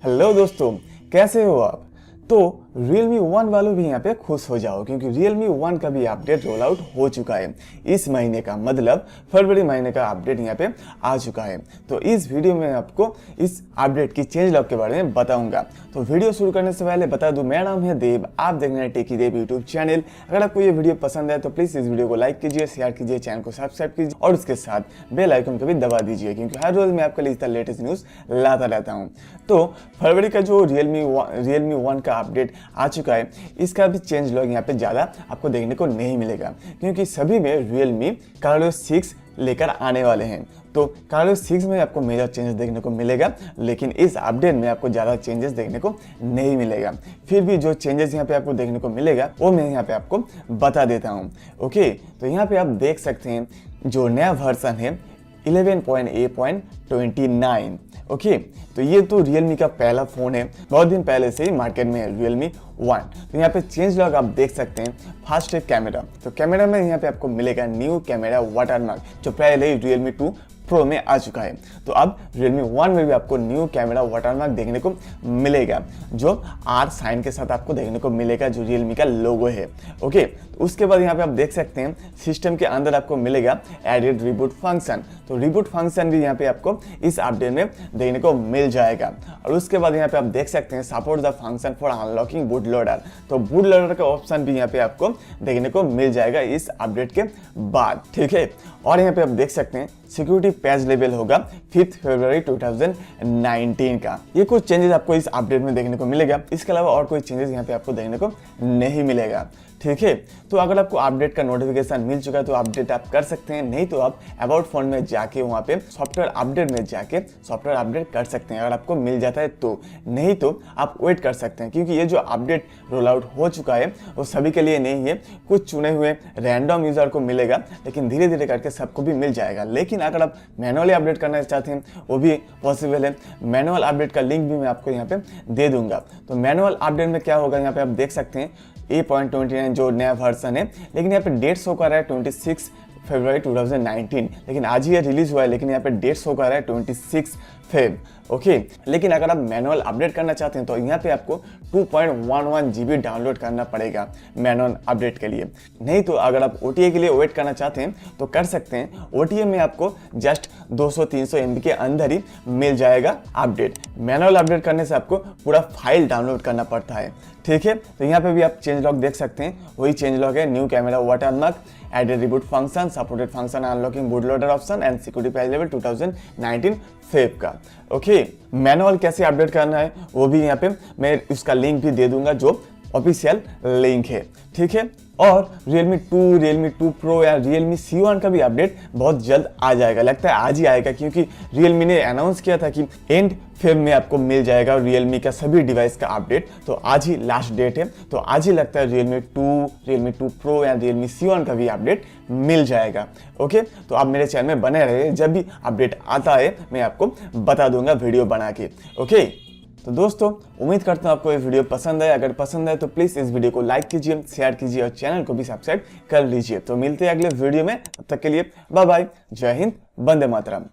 Hello दोस्तों, कैसे हो आप। तो Realme 1 वालों भी यहाँ पे खुश हो जाओ क्योंकि Realme 1 का भी अपडेट रोल आउट हो चुका है इस महीने का, मतलब फरवरी महीने का अपडेट यहाँ पे आ चुका है। तो इस वीडियो में आपको इस अपडेट की चेंज लॉग के बारे में बताऊंगा। तो वीडियो शुरू करने से पहले बता दूं, मेरा नाम है देव, आप देख रहे हैं टेकी देव यूट्यूब चैनल। अगर आपको ये वीडियो पसंद है तो प्लीज इस वीडियो को लाइक कीजिए, शेयर कीजिए, चैनल को सब्सक्राइब कीजिए और उसके साथ बेल आइकन को भी दबा दीजिए क्योंकि हर रोज मैं आपके लिए इतना लेटेस्ट न्यूज लाता रहता हूँ। तो फरवरी का जो Realme 1 का अपडेट आ चुका है, इसका भी चेंज लॉग यहाँ पे ज़्यादा आपको देखने को नहीं मिलेगा क्योंकि सभी में Realme कार्लो 6 लेकर आने वाले हैं। तो कार्लो 6 में आपको मेजर चेंजेस देखने को मिलेगा, लेकिन इस अपडेट में आपको ज़्यादा चेंजेस देखने को नहीं मिलेगा। फिर भी जो चेंजेस यहाँ पे आपको देखने को मिलेगा वो मैं यहाँ पे आपको बता देता हूँ। ओके, तो यहाँ पे आप देख सकते हैं जो नया वर्जन है 11.A.29। ओके, तो ये तो Realme का पहला फ़ोन है, बहुत दिन पहले से ही मार्केट में है Realme 1। तो यहाँ पे चेंज लॉग आप देख सकते हैं। फर्स्ट है कैमरा, तो कैमरा में यहाँ पे आपको मिलेगा न्यू कैमरा वाटरमार्क जो पहले ही Realme 2 प्रो में आ चुका है। तो अब Realme 1 में भी आपको न्यू कैमरा वाटरमार्क देखने को मिलेगा जो आर साइन के साथ आपको देखने को मिलेगा, जो Realme का लोगो है। ओके, तो उसके बाद यहाँ पे आप देख सकते हैं सिस्टम के अंदर आपको मिलेगा एडेड रिबूट फंक्शन। तो रिबूट फंक्शन भी यहाँ पे आपको इस अपडेट में देखने को मिल जाएगा। और उसके बाद यहाँ पे आप देख सकते हैं support the function for unlocking boot loader. तो बूट लोडर का ऑप्शन भी यहाँ पे आपको देखने को मिल जाएगा इस अपडेट के बाद, ठीक है। और यहाँ पे आप देख सकते हैं सिक्योरिटी पैच लेवल होगा 5 फरवरी 2019 का। ये कुछ चेंजेस आपको इस अपडेट में देखने को मिलेगा, इसके अलावा और कोई चेंजेस यहाँ पे आपको देखने को नहीं मिलेगा, ठीक है। तो अगर आपको अपडेट का नोटिफिकेशन मिल चुका है तो अपडेट आप कर सकते हैं, नहीं तो आप अबाउट फोन में जाके वहाँ पे सॉफ्टवेयर अपडेट में जाके सॉफ्टवेयर अपडेट कर सकते हैं अगर आपको मिल जाता है तो। नहीं तो आप वेट कर सकते हैं क्योंकि ये जो अपडेट रोल आउट हो चुका है वो सभी के लिए नहीं है, कुछ चुने हुए रैंडम यूजर को मिलेगा, लेकिन धीरे धीरे करके सबको भी मिल जाएगा। लेकिन अगर आप मैनुअली अपडेट करना चाहते हैं वो भी पॉसिबल है। मैनुअल अपडेट का लिंक भी मैं आपको यहाँ पे दे दूंगा। तो मैनुअल अपडेट में क्या होगा, यहाँ पे आप देख सकते हैं A.29 जो नया वर्जन है, लेकिन यहाँ पे डेट शो कर रहा है 26 फरवरी 2019, लेकिन आज ही ये रिलीज हुआ है, लेकिन यहाँ पे डेट शो कर रहा है 26 फेब। ओके, लेकिन अगर आप मैनुअल अपडेट करना चाहते हैं तो यहाँ पे आपको 2.11 GB डाउनलोड करना पड़ेगा मैनुअल अपडेट के लिए। नहीं तो अगर आप OTA के लिए वेट करना चाहते हैं तो कर सकते हैं। OTA में आपको जस्ट 200-300 MB के अंदर ही मिल जाएगा अपडेट। मैनुअल अपडेट करने से आपको पूरा फाइल डाउनलोड करना पड़ता है, ठीक है। तो यहाँ पे भी आप चेंज लॉग देख सकते हैं, वही चेंज लॉग है। New camera watermark, added reboot function, supported function unlocking boot loader option and security patch level 2019 Feb का। ओके, मैनुअल कैसे अपडेट करना है वो भी यहाँ पे मैं उसका लिंक भी दे दूंगा जो ऑफिशियल लिंक है, ठीक है। और Realme 2 Pro या Realme C1 का भी अपडेट बहुत जल्द आ जाएगा, लगता है आज ही आएगा क्योंकि Realme ने अनाउंस किया था कि एंड फेब में आपको मिल जाएगा Realme का सभी डिवाइस का अपडेट। तो आज ही लास्ट डेट है, तो आज ही लगता है Realme 2 Pro या Realme C1 का भी अपडेट मिल जाएगा। ओके, तो आप मेरे चैनल में बने रहिए, जब भी अपडेट आता है मैं आपको बता दूंगा वीडियो बना के। ओके, तो दोस्तों उम्मीद करता हूँ आपको ये वीडियो पसंद है। अगर पसंद है तो प्लीज़ इस वीडियो को लाइक कीजिए, शेयर कीजिए और चैनल को भी सब्सक्राइब कर लीजिए। तो मिलते हैं अगले वीडियो में, तब तक के लिए बाय बाय, जय हिंद, वंदे मातरम।